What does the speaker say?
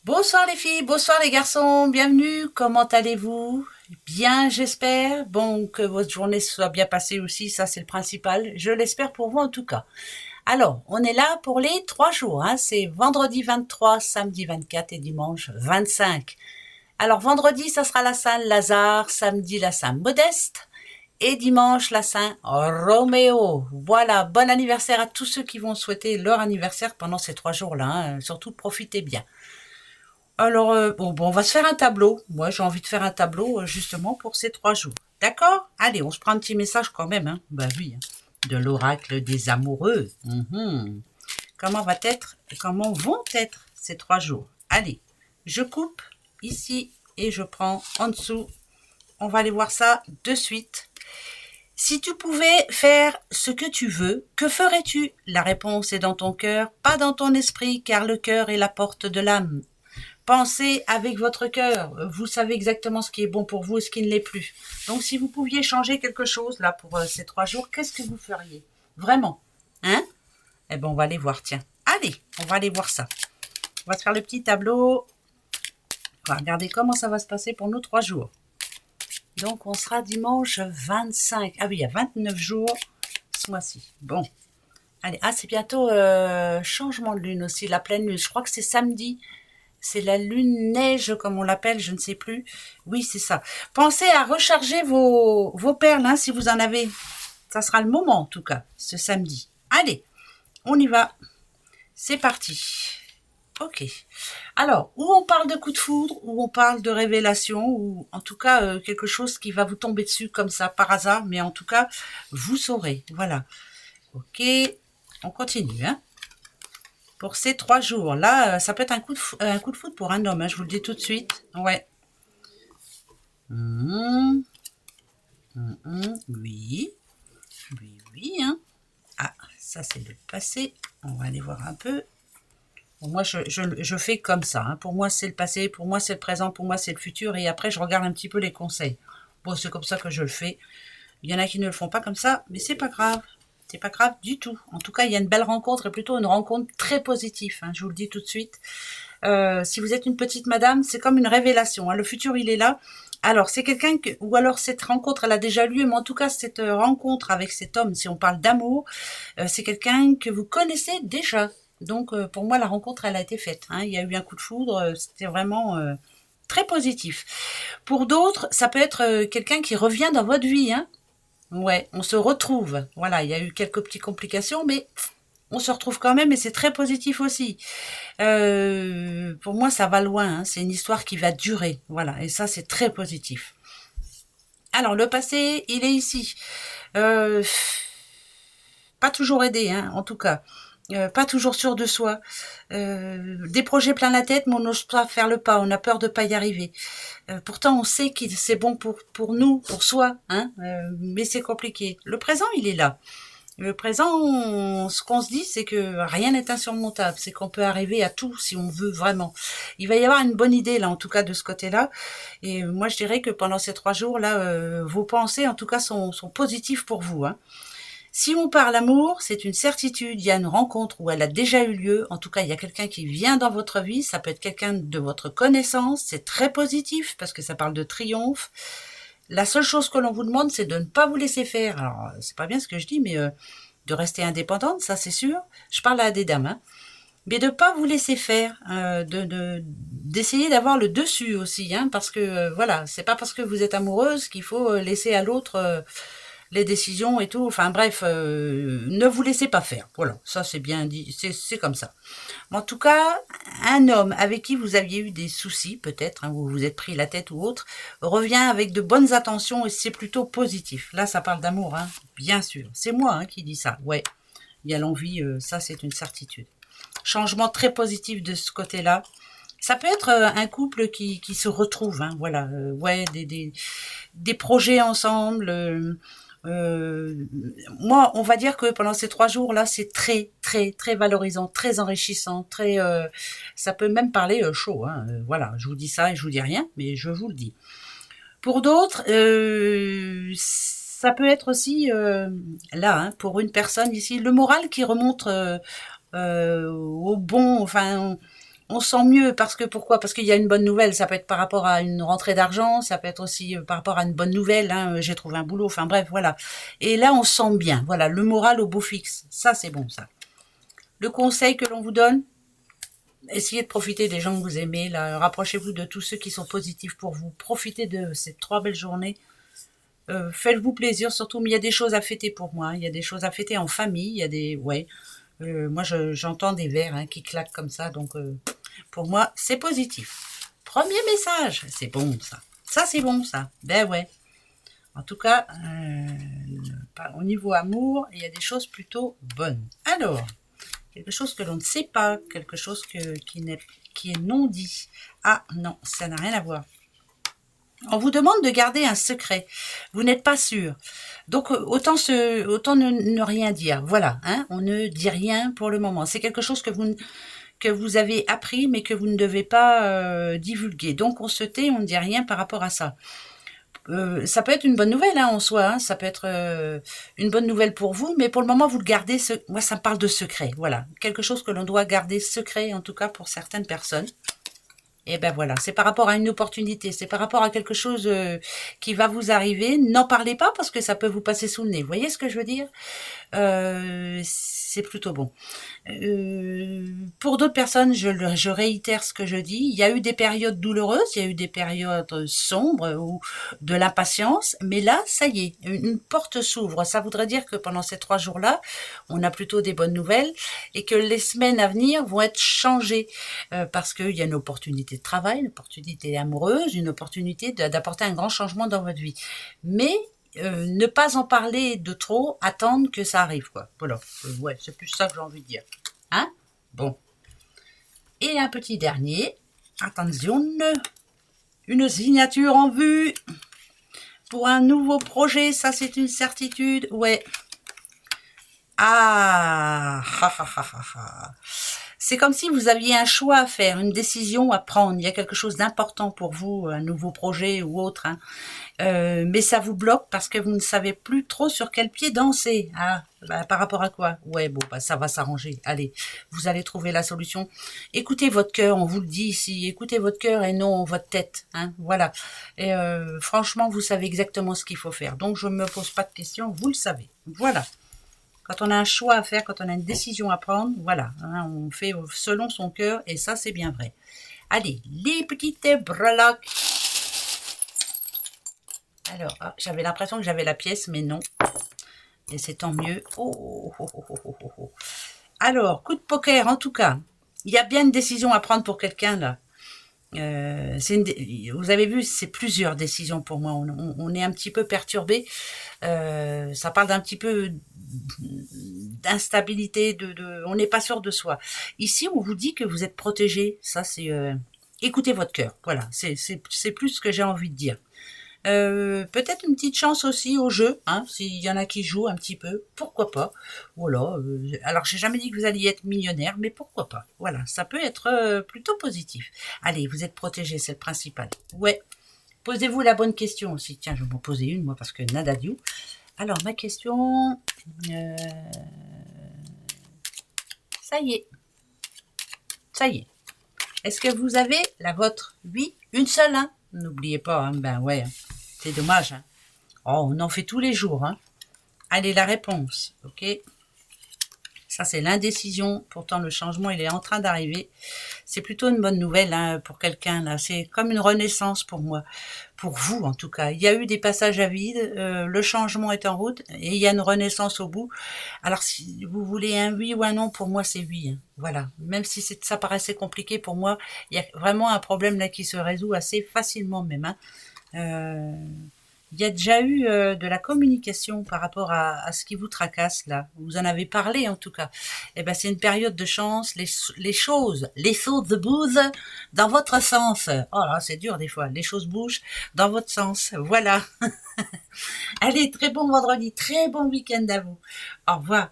Bonsoir les filles, bonsoir les garçons, bienvenue, comment allez-vous? Bien, j'espère. Bon, que votre journée soit bien passée aussi, ça c'est le principal. Je l'espère pour vous en tout cas. Alors, on est là pour les 3 jours, hein. C'est vendredi 23, samedi 24 et dimanche 25. Alors, vendredi, ça sera la Saint-Lazare, samedi la Saint-Modeste et dimanche la Saint-Roméo. Voilà, bon anniversaire à tous ceux qui vont souhaiter leur anniversaire pendant ces 3 jours-là, hein. Surtout, profitez bien. Alors, bon, on va se faire un tableau. Moi, j'ai envie de faire un tableau justement pour ces 3 jours. D'accord? Allez, on se prend un petit message quand même, hein. Bah oui, hein. De l'oracle des amoureux. Comment vont être ces 3 jours? Allez, je coupe ici et je prends en dessous. On va aller voir ça de suite. Si tu pouvais faire ce que tu veux, que ferais-tu? La réponse est dans ton cœur, pas dans ton esprit, car le cœur est la porte de l'âme. Pensez avec votre cœur. Vous savez exactement ce qui est bon pour vous et ce qui ne l'est plus. Donc, si vous pouviez changer quelque chose là pour ces 3 jours, qu'est-ce que vous feriez? Vraiment, hein? Eh ben, on va aller voir. Tiens, allez, on va aller voir ça. On va se faire le petit tableau. On va regarder comment ça va se passer pour nos 3 jours. Donc, on sera dimanche 25. Ah oui, il y a 29 jours ce mois-ci. Bon, allez. Ah, c'est bientôt changement de lune aussi, la pleine lune. Je crois que c'est samedi. C'est la lune neige, comme on l'appelle, je ne sais plus. Oui, c'est ça. Pensez à recharger vos perles, hein, si vous en avez. Ça sera le moment, en tout cas, ce samedi. Allez, on y va. C'est parti. Ok. Alors, où on parle de coup de foudre, où on parle de révélation, ou en tout cas quelque chose qui va vous tomber dessus comme ça par hasard, mais en tout cas, vous saurez. Voilà. Ok. On continue, hein. Pour ces 3 jours. Là, ça peut être un coup de foudre pour un homme, hein, je vous le dis tout de suite. Ouais. Oui. Oui, oui. Hein. Ah, ça c'est le passé. On va aller voir un peu. Bon, moi, je fais comme ça. Hein. Pour moi, c'est le passé. Pour moi, c'est le présent. Pour moi, c'est le futur. Et après, je regarde un petit peu les conseils. Bon, c'est comme ça que je le fais. Il y en a qui ne le font pas comme ça, mais c'est pas grave. C'est pas grave du tout. En tout cas, il y a une belle rencontre et plutôt une rencontre très positive. Hein, je vous le dis tout de suite. Si vous êtes une petite madame, c'est comme une révélation. Hein, le futur, il est là. Alors, c'est quelqu'un que, ou alors cette rencontre, elle a déjà lieu, mais en tout cas, cette rencontre avec cet homme, si on parle d'amour, c'est quelqu'un que vous connaissez déjà. Donc, pour moi, la rencontre, elle a été faite. Hein. Il y a eu un coup de foudre, c'était vraiment très positif. Pour d'autres, ça peut être quelqu'un qui revient dans votre vie. Hein. Ouais, on se retrouve. Voilà, il y a eu quelques petites complications, mais on se retrouve quand même et c'est très positif aussi. Pour moi, ça va loin. Hein. C'est une histoire qui va durer. Voilà, et ça, c'est très positif. Alors, le passé, il est ici. Euh, Pas toujours aidé, hein, en tout cas. Pas toujours sûr de soi. Des projets plein la tête, mais on n'ose pas faire le pas. On a peur de pas y arriver. Pourtant, on sait que c'est bon pour nous, pour soi, hein, mais c'est compliqué. Le présent, il est là. Le présent, ce qu'on se dit, c'est que rien n'est insurmontable. C'est qu'on peut arriver à tout si on veut vraiment. Il va y avoir une bonne idée là, en tout cas de ce côté-là. Et moi, je dirais que pendant ces 3 jours là, vos pensées, en tout cas, sont positives pour vous. Hein. Si on parle amour, c'est une certitude. Il y a une rencontre où elle a déjà eu lieu. En tout cas, il y a quelqu'un qui vient dans votre vie. Ça peut être quelqu'un de votre connaissance. C'est très positif parce que ça parle de triomphe. La seule chose que l'on vous demande, c'est de ne pas vous laisser faire. Alors, c'est pas bien ce que je dis, mais de rester indépendante, ça c'est sûr. Je parle à des dames, hein. Mais de ne pas vous laisser faire, d'essayer d'avoir le dessus aussi, hein, parce que voilà, c'est pas parce que vous êtes amoureuse qu'il faut laisser à l'autre les décisions et tout. Enfin bref, ne vous laissez pas faire. Voilà, ça c'est bien dit, c'est comme ça. En tout cas, un homme avec qui vous aviez eu des soucis, peut-être, hein, vous vous êtes pris la tête ou autre, revient avec de bonnes intentions et c'est plutôt positif. Là, ça parle d'amour, hein, bien sûr. C'est moi hein, qui dis ça. Ouais, il y a l'envie, ça c'est une certitude. Changement très positif de ce côté-là. Ça peut être un couple qui se retrouve, hein, voilà, ouais, des projets ensemble. Moi, on va dire que pendant ces 3 jours-là, c'est très, très, très valorisant, très enrichissant, très. Ça peut même parler chaud. Hein, voilà, je vous dis ça et je vous dis rien, mais je vous le dis. Pour d'autres, ça peut être aussi là, hein, pour une personne ici, le moral qui remonte au bon, enfin on sent mieux parce que pourquoi? Parce qu'il y a une bonne nouvelle. Ça peut être par rapport à une rentrée d'argent, ça peut être aussi par rapport à une bonne nouvelle. Hein, j'ai trouvé un boulot. Enfin bref, voilà. Et là, on se sent bien. Voilà, le moral au beau fixe. Ça, c'est bon, ça. Le conseil que l'on vous donne, essayez de profiter des gens que vous aimez. Là, rapprochez-vous de tous ceux qui sont positifs pour vous. Profitez de ces 3 belles journées. Faites-vous plaisir, surtout. Mais il y a des choses à fêter pour moi. Il y a des choses à fêter en famille. Il y a des, ouais. Moi, j'entends des verres qui claquent comme ça, donc pour moi, c'est positif. Premier message, c'est bon ça. Ça, c'est bon ça. Ben ouais. En tout cas, au niveau amour, il y a des choses plutôt bonnes. Alors, quelque chose que l'on ne sait pas, quelque chose qui est non dit. Ah non, ça n'a rien à voir. On vous demande de garder un secret. Vous n'êtes pas sûr. Donc, autant ne rien dire. Voilà, hein, on ne dit rien pour le moment. C'est quelque chose que vous avez appris, mais que vous ne devez pas divulguer. Donc, on se tait, on ne dit rien par rapport à ça. Ça peut être une bonne nouvelle en soi, hein, ça peut être une bonne nouvelle pour vous, mais pour le moment, vous le gardez. Moi, ça me parle de secret. Voilà, quelque chose que l'on doit garder secret, en tout cas pour certaines personnes. Et ben voilà, c'est par rapport à une opportunité, c'est par rapport à quelque chose qui va vous arriver. N'en parlez pas parce que ça peut vous passer sous le nez. Vous voyez ce que je veux dire? C'est plutôt bon. Pour d'autres personnes, je réitère ce que je dis. Il y a eu des périodes douloureuses, il y a eu des périodes sombres ou de l'impatience, mais là, ça y est, une porte s'ouvre. Ça voudrait dire que pendant ces 3 jours-là, on a plutôt des bonnes nouvelles et que les semaines à venir vont être changées parce qu'il y a une opportunité de travail, une opportunité amoureuse, une opportunité d'apporter un grand changement dans votre vie. Mais ne pas en parler de trop, attendre que ça arrive, quoi. Voilà. Ouais, c'est plus ça que j'ai envie de dire. Hein? Bon. Et un petit dernier. Attention. Une signature en vue. Pour un nouveau projet, ça c'est une certitude. Ouais. Ah! C'est comme si vous aviez un choix à faire, une décision à prendre. Il y a quelque chose d'important pour vous, un nouveau projet ou autre. Hein. Mais ça vous bloque parce que vous ne savez plus trop sur quel pied danser. Ah, bah, par rapport à quoi? Ouais, bon, bah, ça va s'arranger. Allez, vous allez trouver la solution. Écoutez votre cœur, on vous le dit ici. Écoutez votre cœur et non votre tête. Hein, voilà. Et franchement, vous savez exactement ce qu'il faut faire. Donc, je ne me pose pas de questions. Vous le savez. Voilà. Quand on a un choix à faire, quand on a une décision à prendre, voilà, hein, on fait selon son cœur et ça, c'est bien vrai. Allez, les petites breloques. Alors, j'avais l'impression que j'avais la pièce, mais non. Et c'est tant mieux. Alors, coup de poker, en tout cas. Il y a bien une décision à prendre pour quelqu'un, là. Vous avez vu, c'est plusieurs décisions pour moi. On est un petit peu perturbé. Ça parle d'un petit peu d'instabilité, on n'est pas sûr de soi. Ici, on vous dit que vous êtes protégé. Ça, c'est écoutez votre cœur. Voilà, c'est plus ce que j'ai envie de dire. Peut-être une petite chance aussi au jeu, hein, s'il y en a qui jouent un petit peu, pourquoi pas. Voilà. Alors j'ai jamais dit que vous alliez être millionnaire, mais pourquoi pas. Voilà, ça peut être plutôt positif. Allez, vous êtes protégé, c'est le principal. Ouais. Posez-vous la bonne question aussi. Tiens, je vais vous poser une, moi, parce que nada du. Alors ma question, ça y est. Ça y est. Est-ce que vous avez la vôtre? Oui, une seule, hein. N'oubliez pas, hein. Ben ouais. Hein. C'est dommage. Hein. Oh, on en fait tous les jours. Hein. Allez, la réponse. Ok. Ça, c'est l'indécision. Pourtant, le changement, il est en train d'arriver. C'est plutôt une bonne nouvelle hein, pour quelqu'un. Là, c'est comme une renaissance pour moi. Pour vous, en tout cas. Il y a eu des passages à vide. Le changement est en route. Et il y a une renaissance au bout. Alors, si vous voulez un oui ou un non, pour moi, c'est oui. Hein. Voilà. Même si ça paraissait compliqué pour moi, il y a vraiment un problème là qui se résout assez facilement même. Hein. Il y a déjà eu de la communication par rapport à ce qui vous tracasse là. Vous en avez parlé en tout cas. Eh ben c'est une période de chance. Les choses bougent dans votre sens. Oh là, c'est dur des fois. Les choses bougent dans votre sens. Voilà. Allez, très bon vendredi, très bon week-end à vous. Au revoir.